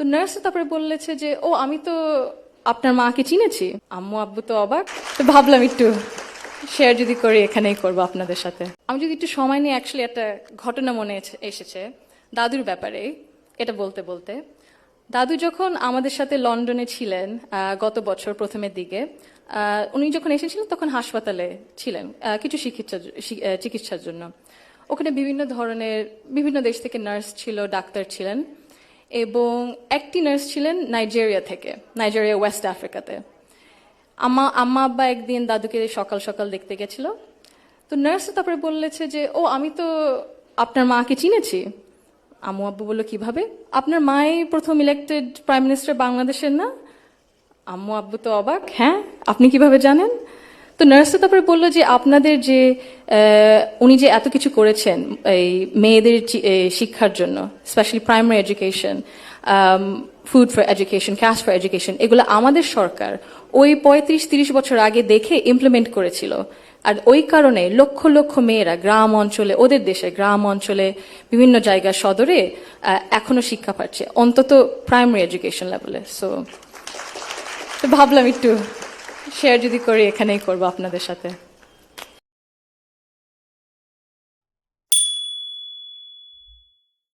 তো নার্স তারপরে বললেছে যে ও আমি তো আপনার মাকে চিনেছি। আম্মু আব্বু তো অবাক। তো ভাবলাম একটু শেয়ার যদি করি, এখানেই করবো আপনাদের সাথে। আমি যদি একটু সময় নিয়ে অ্যাকচুয়ালি একটা ঘটনা মনে এসেছে দাদুর ব্যাপারে, এটা বলতে বলতে। দাদু যখন আমাদের সাথে লন্ডনে ছিলেন গত বছর প্রথমের দিকে, উনি যখন এসেছিলেন তখন হাসপাতালে ছিলেন কিছু চিকিৎসার জন্য। ওখানে বিভিন্ন ধরনের বিভিন্ন দেশ থেকে নার্স ছিল, ডাক্তার ছিলেন, এবং একটি নার্স ছিলেন নাইজেরিয়া থেকে, নাইজেরিয়া ওয়েস্ট আফ্রিকাতে। আম্মা আব্বা একদিন দাদুকে সকাল সকাল দেখতে গেছিল। তো নার্স তারপরে বললেছে যে ও আমি তো আপনার মাকে চিনেছি। আম্মু আব্বু বললো কিভাবে? আপনার মাই প্রথম ইলেক্টেড প্রাইম মিনিস্টার বাংলাদেশের না? আম্মু আব্বু তো অবাক, হ্যাঁ আপনি কিভাবে জানেন? তো নার্স তারপরে বললো যে আপনাদের যে উনি যে এত কিছু করেছেন এই মেয়েদের শিক্ষার জন্য, specially primary education, food for education, cast for education, এগুলো আমাদের সরকার ওই 35-30 বছর আগে দেখে ইমপ্লিমেন্ট করেছিল। আর ওই কারণে লক্ষ লক্ষ মেয়েরা গ্রাম অঞ্চলে, ওদের দেশে গ্রাম অঞ্চলে বিভিন্ন জায়গা সদরে এখনো শিক্ষা পাচ্ছে, অন্তত প্রাইমারি এডুকেশন লেভেলে। তো ভাবলাম একটু শেয়ার যদি করি, এখানেই করবো আপনাদের সাথে।